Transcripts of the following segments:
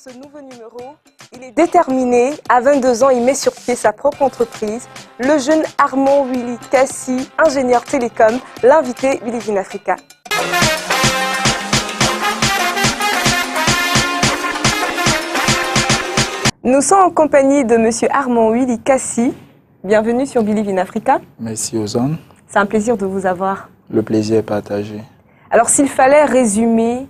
ce nouveau numéro. Il est déterminé. À 22 ans, il met sur pied sa propre entreprise. Le jeune Armand Willy Kassi, ingénieur télécom, l'invité Believe in Africa. Nous sommes en compagnie de monsieur Armand Willy Kassi. Bienvenue sur Believe in Africa. Merci Ozan. C'est un plaisir de vous avoir. Le plaisir est partagé. Alors, s'il fallait résumer,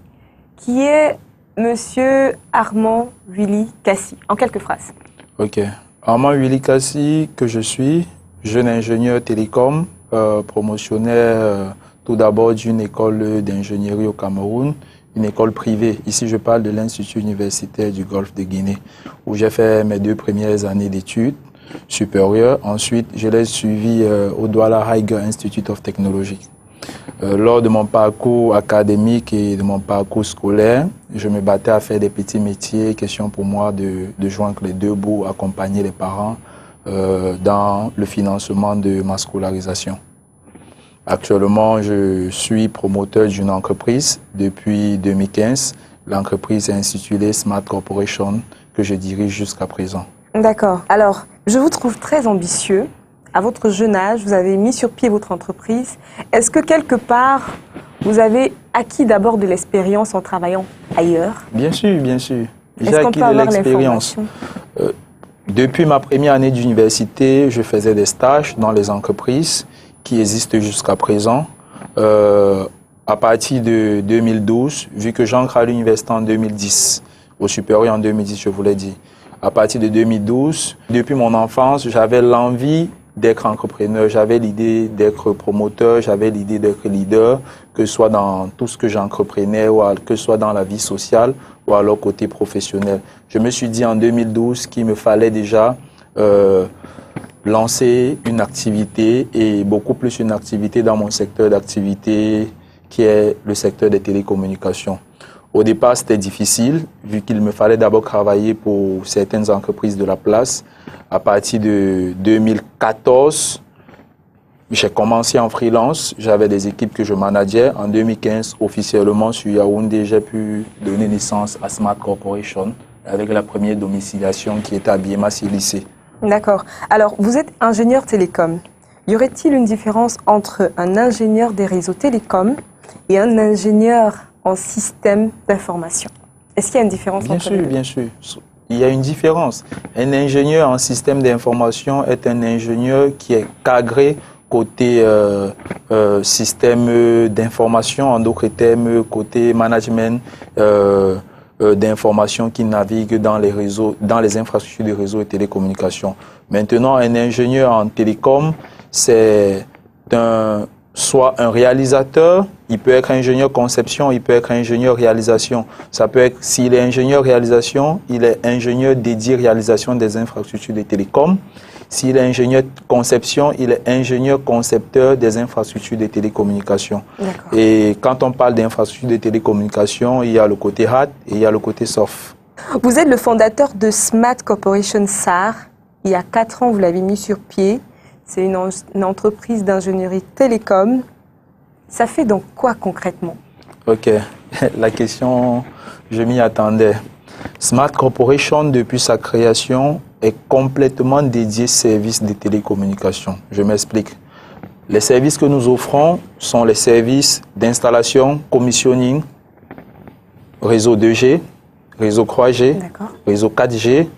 qui est monsieur Armand Willy Kassi, en quelques phrases? Ok. Armand Willy Kassi, que je suis, jeune ingénieur télécom, promotionnaire tout d'abord d'une école d'ingénierie au Cameroun, une école privée. Ici, je parle de l'Institut universitaire du Golfe de Guinée, où j'ai fait mes 2 premières années d'études supérieures. Ensuite, je l'ai suivi au Douala Haiger Institute of Technology. Lors de mon parcours académique et de mon parcours scolaire, je me battais à faire des petits métiers. Question pour moi de joindre les deux bouts, accompagner les parents dans le financement de ma scolarisation. Actuellement, je suis promoteur d'une entreprise depuis 2015. L'entreprise est intitulée Smart Corporation, que je dirige jusqu'à présent. D'accord. Alors, je vous trouve très ambitieux. À votre jeune âge, vous avez mis sur pied votre entreprise. Est-ce que quelque part, vous avez acquis d'abord de l'expérience en travaillant ailleurs? Bien sûr, bien sûr. J'ai acquis de l'expérience. Depuis ma première année d'université, je faisais des stages dans les entreprises qui existent jusqu'à présent. À partir de 2012, vu que j'entre à l'université en 2010, au supérieur en 2010, je vous l'ai dit. À partir de 2012, depuis mon enfance, j'avais l'envie d'être entrepreneur, j'avais l'idée d'être promoteur, j'avais l'idée d'être leader, que ce soit dans tout ce que j'entreprenais, ou que ce soit dans la vie sociale, ou alors côté professionnel. Je me suis dit en 2012 qu'il me fallait déjà lancer une activité, et beaucoup plus une activité dans mon secteur d'activité, qui est le secteur des télécommunications. Au départ, c'était difficile, vu qu'il me fallait d'abord travailler pour certaines entreprises de la place. À partir de 2014, j'ai commencé en freelance. J'avais des équipes que je manageais. En 2015, officiellement, sur Yaoundé, j'ai pu donner naissance à Smart Corporation, avec la première domiciliation qui était à Biéma-Lycée. D'accord. Alors, vous êtes ingénieur télécom. Y aurait-il une différence entre un ingénieur des réseaux télécoms et un ingénieur en système d'information? Est-ce qu'il y a une différence entre les deux? Bien sûr, bien sûr. Il y a une différence. Un ingénieur en système d'information est un ingénieur qui est cadré côté système d'information, en d'autres termes, côté management d'information qui navigue dans les réseaux, dans les infrastructures de réseaux et télécommunications. Maintenant, un ingénieur en télécom, c'est soit un réalisateur, il peut être ingénieur conception, il peut être ingénieur réalisation. Ça peut être, s'il est ingénieur réalisation, il est ingénieur dédié réalisation des infrastructures de télécom. S'il est ingénieur conception, il est ingénieur concepteur des infrastructures de télécommunications. Et quand on parle d'infrastructures de télécommunications, il y a le côté hard et il y a le côté soft. Vous êtes le fondateur de Smart Corporation SAR. Il y a 4 ans, vous l'avez mis sur pied. C'est une entreprise d'ingénierie télécom. Ça fait donc quoi concrètement? Ok, la question, je m'y attendais. Smart Corporation, depuis sa création, est complètement dédié services de télécommunications. Je m'explique. Les services que nous offrons sont les services d'installation, commissioning, réseau 2G, réseau 3G, réseau 4G.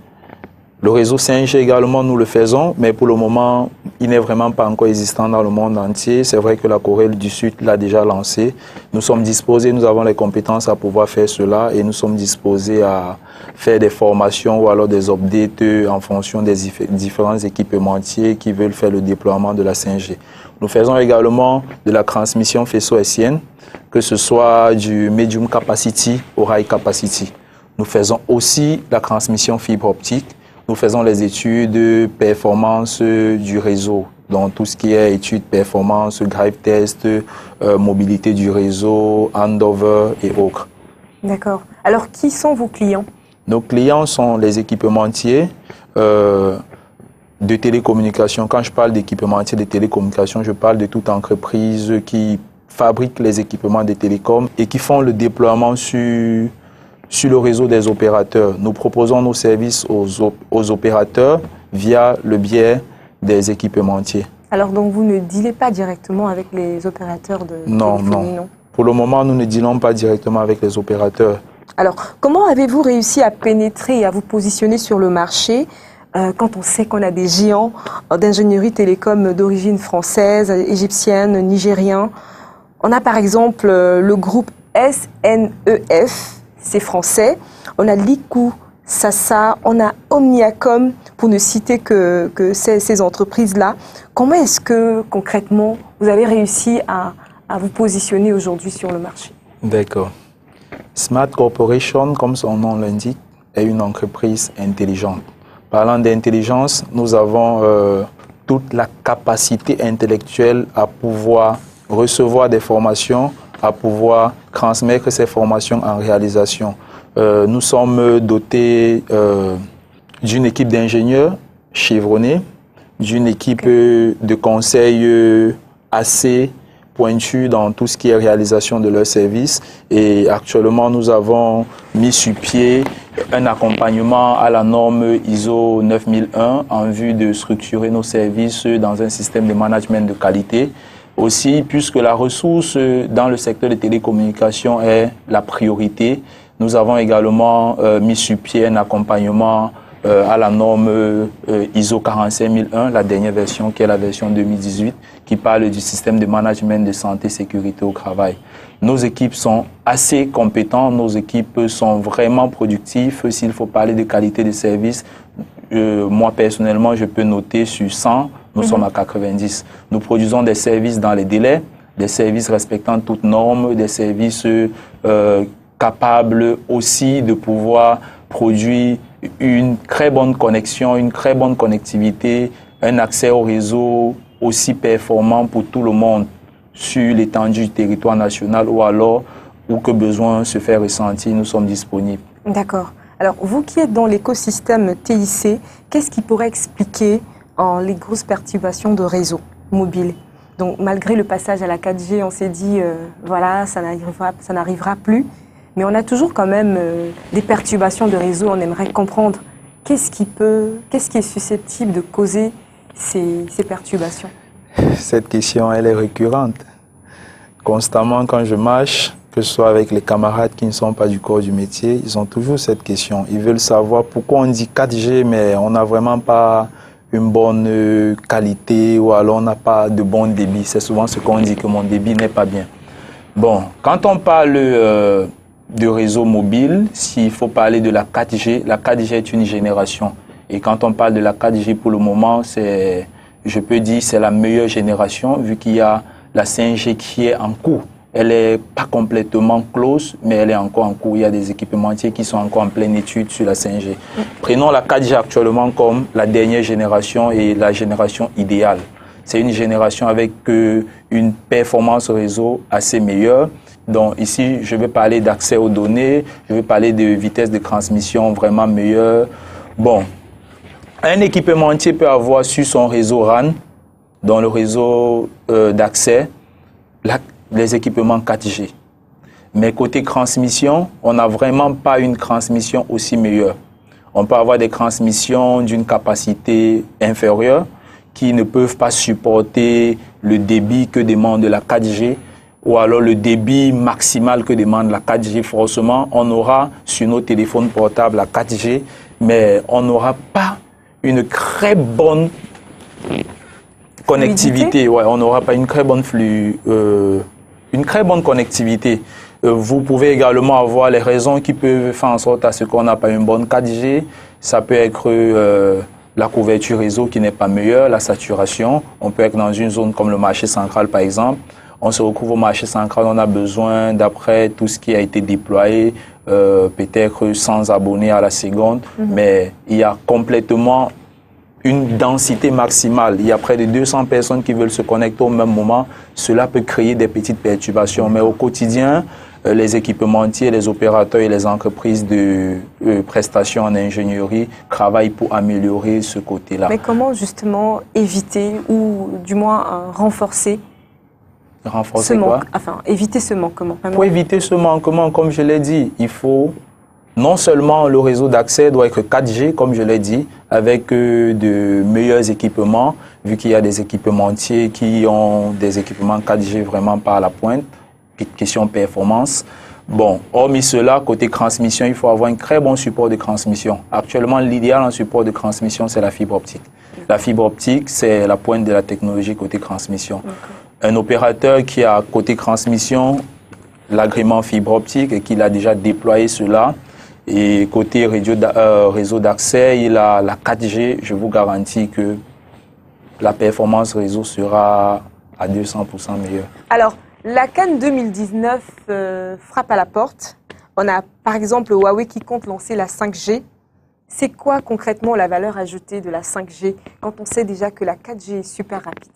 Le réseau 5G également, nous le faisons, mais pour le moment, il n'est vraiment pas encore existant dans le monde entier. C'est vrai que la Corée du Sud l'a déjà lancé. Nous sommes disposés, nous avons les compétences à pouvoir faire cela et nous sommes disposés à faire des formations ou alors des updates en fonction des différents équipementiers qui veulent faire le déploiement de la 5G. Nous faisons également de la transmission faisceau-hertzienne, que ce soit du medium capacity au high capacity. Nous faisons aussi la transmission fibre optique. Nous faisons les études performance du réseau, donc tout ce qui est études performance, drive test, mobilité du réseau, handover et autres. D'accord. Alors, qui sont vos clients? Nos clients sont les équipementiers de télécommunications. Quand je parle d'équipementiers de télécommunications, je parle de toute entreprise qui fabrique les équipements de télécom et qui font le déploiement sur sur le réseau des opérateurs. Nous proposons nos services aux opérateurs via le biais des équipementiers. Alors, donc, vous ne dealez pas directement avec les opérateurs de téléphonie, non? Pour le moment, nous ne dealons pas directement avec les opérateurs. Alors, comment avez-vous réussi à pénétrer et à vous positionner sur le marché quand on sait qu'on a des géants d'ingénierie télécom d'origine française, égyptienne, nigérien? On a par exemple le groupe SNEF, c'est français. On a Liku, Sasa, on a Omniacom, pour ne citer que ces entreprises-là. Comment est-ce que, concrètement, vous avez réussi à vous positionner aujourd'hui sur le marché? D'accord. Smart Corporation, comme son nom l'indique, est une entreprise intelligente. Parlant d'intelligence, nous avons toute la capacité intellectuelle à pouvoir recevoir des formations, à pouvoir transmettre ces formations en réalisation. Nous sommes dotés d'une équipe d'ingénieurs chevronnés, d'une équipe de conseil assez pointue dans tout ce qui est réalisation de leurs services. Et actuellement, nous avons mis sur pied un accompagnement à la norme ISO 9001 en vue de structurer nos services dans un système de management de qualité. Aussi, puisque la ressource dans le secteur des télécommunications est la priorité, nous avons également mis sur pied un accompagnement à la norme ISO 45001, la dernière version qui est la version 2018, qui parle du système de management de santé et sécurité au travail. Nos équipes sont assez compétentes, nos équipes sont vraiment productives. S'il faut parler de qualité de service, moi personnellement, je peux noter sur 100, nous sommes à 90. Nous produisons des services dans les délais, des services respectant toutes normes, des services capables aussi de pouvoir produire une très bonne connexion, une très bonne connectivité, un accès au réseau aussi performant pour tout le monde sur l'étendue du territoire national ou alors où que besoin se fait ressentir, nous sommes disponibles. D'accord. Alors, vous qui êtes dans l'écosystème TIC, qu'est-ce qui pourrait expliquer les grosses perturbations de réseau mobile? Donc, malgré le passage à la 4G, on s'est dit, voilà, ça n'arrivera plus. Mais on a toujours quand même des perturbations de réseau. On aimerait comprendre qu'est-ce qui est susceptible de causer ces perturbations. Cette question, elle est récurrente. Constamment, quand je marche, que ce soit avec les camarades qui ne sont pas du corps du métier, ils ont toujours cette question. Ils veulent savoir pourquoi on dit 4G, mais on n'a vraiment pas une bonne qualité ou alors on n'a pas de bon débit. C'est souvent ce qu'on dit, que mon débit n'est pas bien. Bon, quand on parle de réseau mobile, s'il faut parler de la 4G est une génération. Et quand on parle de la 4G pour le moment, je peux dire c'est la meilleure génération vu qu'il y a la 5G qui est en cours. Elle n'est pas complètement close, mais elle est encore en cours. Il y a des équipementiers qui sont encore en pleine étude sur la 5G. Prenons la 4G actuellement comme la dernière génération et la génération idéale. C'est une génération avec une performance réseau assez meilleure. Donc ici, je vais parler d'accès aux données, je vais parler de vitesse de transmission vraiment meilleure. Bon, un équipementier peut avoir sur son réseau RAN, dans le réseau d'accès, les équipements 4G. Mais côté transmission, on n'a vraiment pas une transmission aussi meilleure. On peut avoir des transmissions d'une capacité inférieure qui ne peuvent pas supporter le débit que demande la 4G ou alors le débit maximal que demande la 4G. Forcément, on aura sur nos téléphones portables la 4G, mais on n'aura pas une très bonne connectivité. Ouais, on n'aura pas une très bonne connectivité. Vous pouvez également avoir les raisons qui peuvent faire en sorte à ce qu'on n'a pas une bonne 4G. Ça peut être la couverture réseau qui n'est pas meilleure, la saturation. On peut être dans une zone comme le marché central, par exemple. On se retrouve au marché central, on a besoin, d'après tout ce qui a été déployé, peut-être 100 abonnés à la seconde, mais il y a complètement une densité maximale. Il y a près de 200 personnes qui veulent se connecter au même moment. Cela peut créer des petites perturbations, mais au quotidien, les équipementiers, les opérateurs et les entreprises de prestations en ingénierie travaillent pour améliorer ce côté-là. Mais comment justement éviter ou du moins renforcer ce manque, enfin éviter ce manquement? Pour éviter ce manquement, comme je l'ai dit, il faut Non seulement le réseau d'accès doit être 4G, comme je l'ai dit, avec de meilleurs équipements, vu qu'il y a des équipementiers qui ont des équipements 4G vraiment par la pointe, question performance. Bon, hormis cela, côté transmission, il faut avoir un très bon support de transmission. Actuellement, l'idéal en support de transmission, c'est la fibre optique. La fibre optique, c'est la pointe de la technologie côté transmission. Un opérateur qui a côté transmission l'agrément fibre optique et qu'il a déjà déployé cela, et côté réseau d'accès, il a la 4G, je vous garantis que la performance réseau sera à 200% meilleure. Alors, la Cannes 2019 frappe à la porte. On a par exemple Huawei qui compte lancer la 5G. C'est quoi concrètement la valeur ajoutée de la 5G quand on sait déjà que la 4G est super rapide?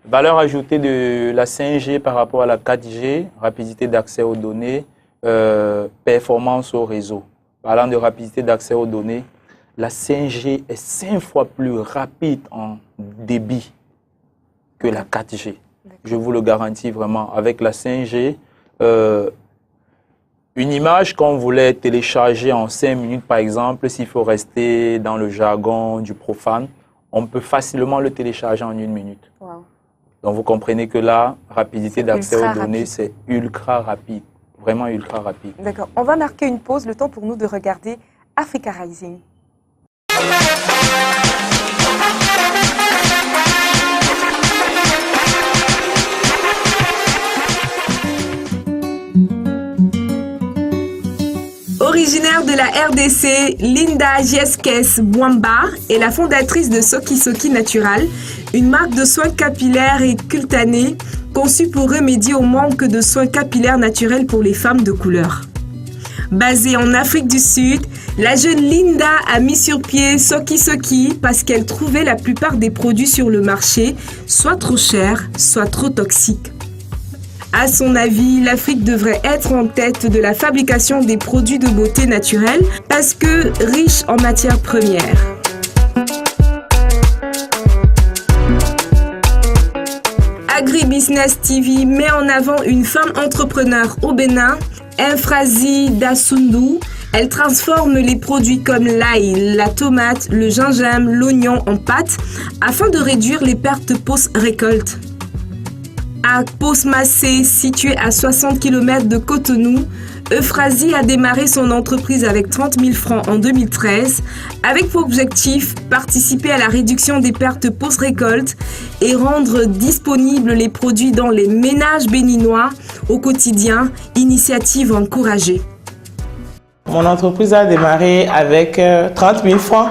Valeur ajoutée de la 5G par rapport à la 4G, rapidité d'accès aux données, performance au réseau. Parlant de rapidité d'accès aux données, la 5G est 5 fois plus rapide en débit que la 4G. Je vous le garantis vraiment. Avec la 5G, une image qu'on voulait télécharger en 5 minutes, par exemple, s'il faut rester dans le jargon du profane, on peut facilement le télécharger en 1 minute. Wow. Donc vous comprenez que la rapidité d'accès aux données, c'est ultra rapide. Vraiment ultra rapide. D'accord. On va marquer une pause, le temps pour nous de regarder Africa Rising. Originaire de la RDC, Linda Gieskes Bwamba est la fondatrice de Soki Soki Natural, une marque de soins capillaires et cutanés conçue pour remédier au manque de soins capillaires naturels pour les femmes de couleur. Basée en Afrique du Sud, la jeune Linda a mis sur pied Soki Soki parce qu'elle trouvait la plupart des produits sur le marché soit trop chers, soit trop toxiques. À son avis, l'Afrique devrait être en tête de la fabrication des produits de beauté naturels parce que riche en matières premières. Agribusiness TV met en avant une femme entrepreneur au Bénin, Mfrazi Dassoundou. Elle transforme les produits comme l'ail, la tomate, le gingembre, l'oignon en pâte afin de réduire les pertes post-récolte. À Posmassé, situé à 60 km de Cotonou, Euphrasie a démarré son entreprise avec 30 000 francs en 2013, avec pour objectif participer à la réduction des pertes post-récolte et rendre disponibles les produits dans les ménages béninois au quotidien, initiative encouragée. Mon entreprise a démarré avec 30 000 francs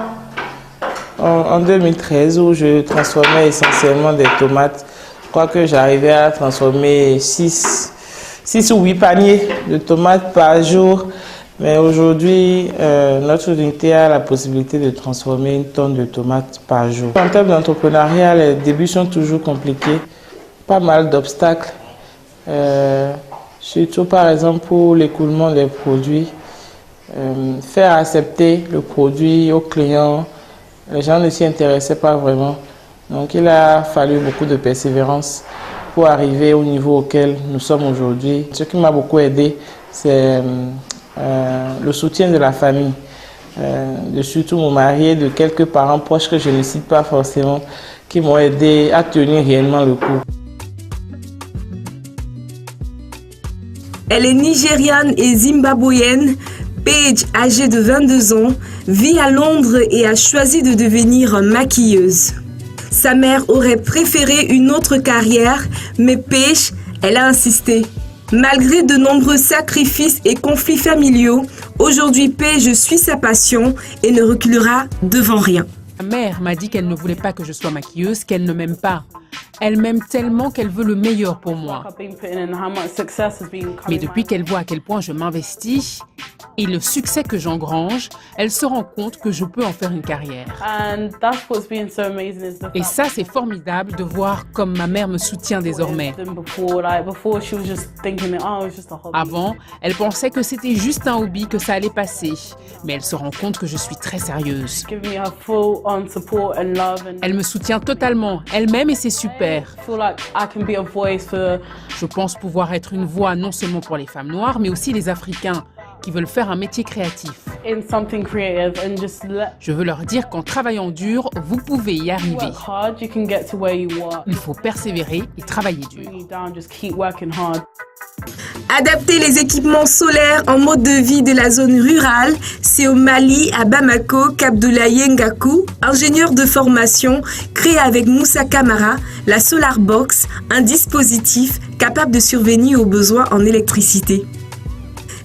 en 2013 où je transformais essentiellement des tomates. Je crois que j'arrivais à transformer 6 ou 8 paniers de tomates par jour. Mais aujourd'hui, notre unité a la possibilité de transformer 1 tonne de tomates par jour. En termes d'entrepreneuriat, les débuts sont toujours compliqués. Pas mal d'obstacles. Surtout par exemple pour l'écoulement des produits. Faire accepter le produit aux clients. Les gens ne s'y intéressaient pas vraiment. Donc il a fallu beaucoup de persévérance pour arriver au niveau auquel nous sommes aujourd'hui. Ce qui m'a beaucoup aidé, c'est le soutien de la famille, de surtout mon mari et de quelques parents proches que je ne cite pas forcément, qui m'ont aidé à tenir réellement le coup. Elle est nigériane et zimbabwéenne. Paige, âgée de 22 ans, vit à Londres et a choisi de devenir maquilleuse. Sa mère aurait préféré une autre carrière, mais Paige, elle a insisté. Malgré de nombreux sacrifices et conflits familiaux, aujourd'hui Paige suit sa passion et ne reculera devant rien. Ma mère m'a dit qu'elle ne voulait pas que je sois maquilleuse, qu'elle ne m'aime pas. Elle m'aime tellement qu'elle veut le meilleur pour moi. Mais depuis qu'elle voit à quel point je m'investis et le succès que j'engrange, elle se rend compte que je peux en faire une carrière. Et ça, c'est formidable de voir comme ma mère me soutient désormais. Avant, elle pensait que c'était juste un hobby, que ça allait passer. Mais elle se rend compte que je suis très sérieuse. Elle me soutient totalement, elle-même, et c'est super. Je pense pouvoir être une voix non seulement pour les femmes noires, mais aussi les Africains. qui veulent faire un métier créatif. in something creative and just Je veux leur dire qu'en travaillant dur, vous pouvez y arriver. work hard, you can get to where you want. Il faut persévérer et travailler dur. Bring you down, just keep working hard. Adapter les équipements solaires en mode de vie de la zone rurale, c'est au Mali, à Bamako, qu'Abdoulaye Ngakou, ingénieur de formation, crée avec Moussa Camara la Solar Box, un dispositif capable de survenir aux besoins en électricité.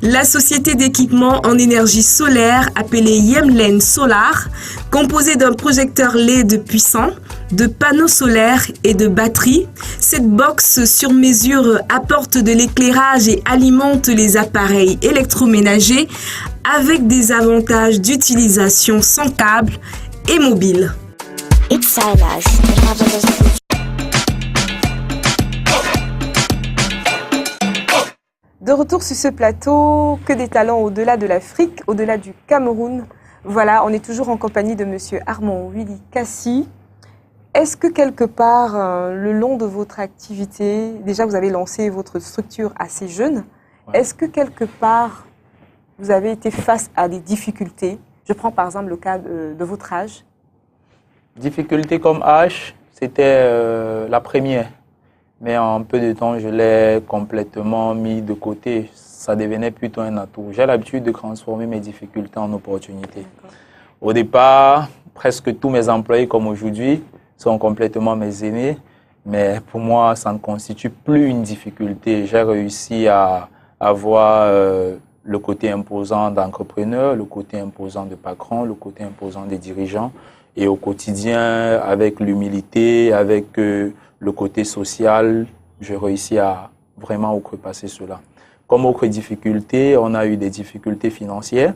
La société d'équipement en énergie solaire, appelée Yemlen Solar, composée d'un projecteur LED puissant, de panneaux solaires et de batteries, cette box sur mesure apporte de l'éclairage et alimente les appareils électroménagers avec des avantages d'utilisation sans câble et mobile. It's Silas. De retour sur ce plateau, que des talents au-delà de l'Afrique, au-delà du Cameroun. Voilà, on est toujours en compagnie de Monsieur Armand Willy Kassi. Est-ce que quelque part, le long de votre activité, déjà vous avez lancé votre structure assez jeune, Ouais. est-ce que quelque part, vous avez été face à des difficultés? Je prends par exemple le cas de votre âge. Difficulté comme âge, c'était la première. Mais en peu de temps, je l'ai complètement mis de côté. Ça devenait plutôt un atout. J'ai l'habitude de transformer mes difficultés en opportunités. Au départ, presque tous mes employés, comme aujourd'hui, sont complètement mes aînés. Mais pour moi, ça ne constitue plus une difficulté. J'ai réussi à avoir le côté imposant d'entrepreneur, le côté imposant de patron, le côté imposant des dirigeants. Et au quotidien, avec l'humilité, avec le côté social, j'ai réussi à vraiment outrepasser cela. Comme autre difficulté, on a eu des difficultés financières.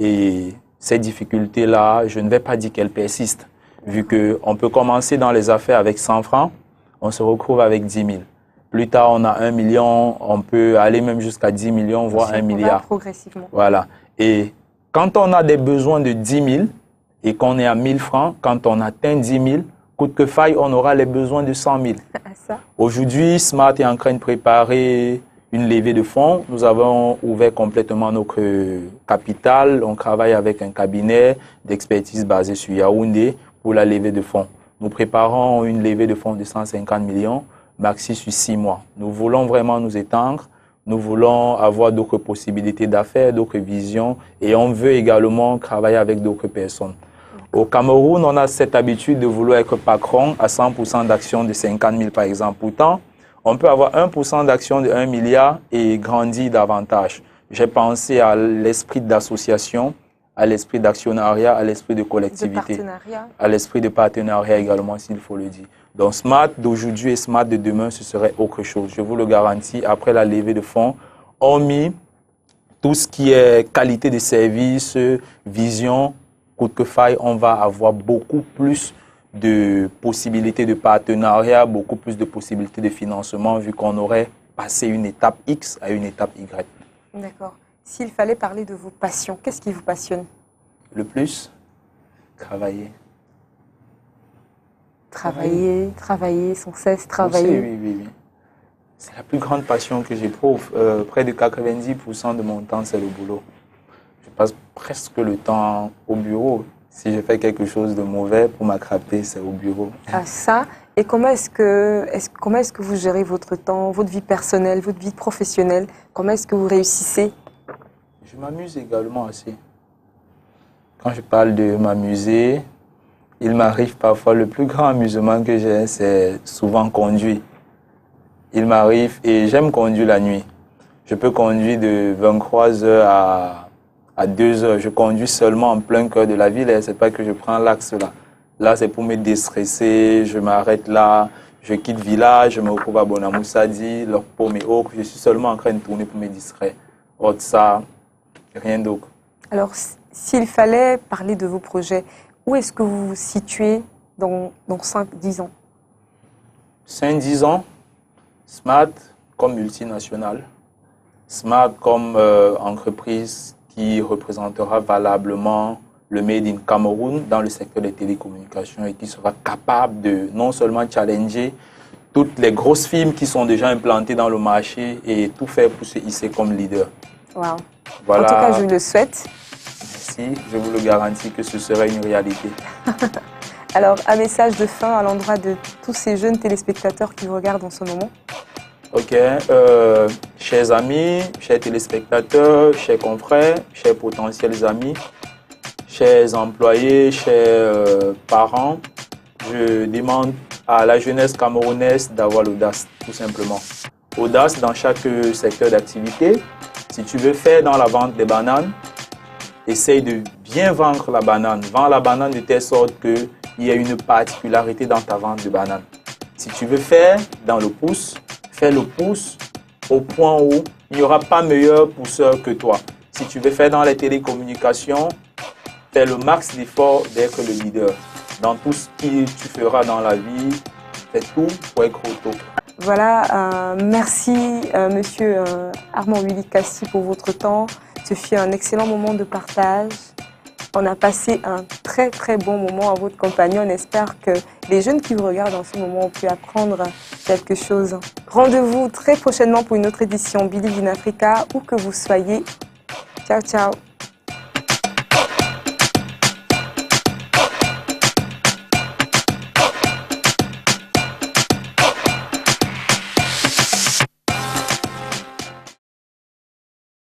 Et ces difficultés-là, je ne vais pas dire qu'elles persistent. Vu qu'on peut commencer dans les affaires avec 100 francs, on se retrouve avec 10 000. Plus tard, on a 1 million, on peut aller même jusqu'à 10 millions, voire 1 milliard. Progressivement. Voilà. Et quand on a des besoins de 10 000 et qu'on est à 1 000 francs, quand on atteint 10 000, coûte que faille, on aura les besoins de 100 000. Ça. Aujourd'hui, Smart est en train de préparer une levée de fonds. Nous avons ouvert complètement notre capital. On travaille avec un cabinet d'expertise basé sur Yaoundé pour la levée de fonds. Nous préparons une levée de fonds de 150 millions, maxi sur 6 mois. Nous voulons vraiment nous étendre. Nous voulons avoir d'autres possibilités d'affaires, d'autres visions et on veut également travailler avec d'autres personnes. Au Cameroun, on a cette habitude de vouloir être patron à 100% d'actions de 50 000 par exemple. Pourtant, on peut avoir 1% d'actions de 1 milliard et grandir davantage. J'ai pensé à l'esprit d'association, à l'esprit d'actionnariat, à l'esprit de collectivité, à l'esprit de partenariat également, s'il faut le dire. Donc, Smart d'aujourd'hui et Smart de demain, ce serait autre chose. Je vous le garantis, après la levée de fonds, on mis tout ce qui est qualité de service, vision, coûte que faille, on va avoir beaucoup plus de possibilités de partenariat, beaucoup plus de possibilités de financement, vu qu'on aurait passé une étape X à une étape Y. D'accord. S'il fallait parler de vos passions, qu'est-ce qui vous passionne? Le plus, travailler. Travailler, sans cesse travailler. Oui. C'est la plus grande passion que j'éprouve. Près de 90% de mon temps, c'est le boulot. Je passe presque le temps au bureau. Si je fais quelque chose de mauvais pour m'attraper, c'est au bureau. Ah, ça. Et comment est-ce que vous gérez votre temps, votre vie personnelle, votre vie professionnelle? Comment est-ce que vous réussissez? Je m'amuse également assez. Quand je parle de m'amuser, il m'arrive parfois, le plus grand amusement que j'ai, c'est souvent conduire. Il m'arrive, et j'aime conduire la nuit. Je peux conduire de 23h à 2h. Je conduis seulement en plein cœur de la ville et c'est pas que je prends l'axe là. Là, c'est pour me déstresser, je m'arrête là, je quitte le village, je me retrouve à Bonamoussadi, leur pomme et autres. Je suis seulement en train de tourner pour me distraire. Autre ça, rien d'autre. Alors, s'il fallait parler de vos projets, où est-ce que vous vous situez dans 5-10 ans? 5-10 ans, Smart comme multinationale, Smart comme entreprise qui représentera valablement le Made in Cameroun dans le secteur des télécommunications et qui sera capable de non seulement challenger toutes les grosses firmes qui sont déjà implantées dans le marché et tout faire pour se hisser comme leader. Wow. Voilà. En tout cas, je le souhaite. Merci, je vous le garantis que ce serait une réalité. Alors, un message de fin à l'endroit de tous ces jeunes téléspectateurs qui vous regardent en ce moment. Ok, chers amis, chers téléspectateurs, chers confrères, chers potentiels amis, chers employés, chers parents, je demande à la jeunesse camerounaise d'avoir l'audace, tout simplement. Audace dans chaque secteur d'activité. Si tu veux faire dans la vente des bananes, essaye de bien vendre la banane. Vends la banane de telle sorte qu'il y ait une particularité dans ta vente de banane. Si tu veux faire dans le pouce, fais le pouce au point où il n'y aura pas meilleur pousseur que toi. Si tu veux faire dans les télécommunications, fais le max d'efforts d'être le leader. Dans tout ce que tu feras dans la vie, fais tout pour être au top. Voilà, merci Monsieur Armand Willy Kassi pour votre temps. Ce fut un excellent moment de partage. On a passé un très bon moment en votre compagnie. On espère que les jeunes qui vous regardent en ce moment ont pu apprendre quelque chose. Rendez-vous très prochainement pour une autre édition Believe in Africa, où que vous soyez. Ciao, ciao.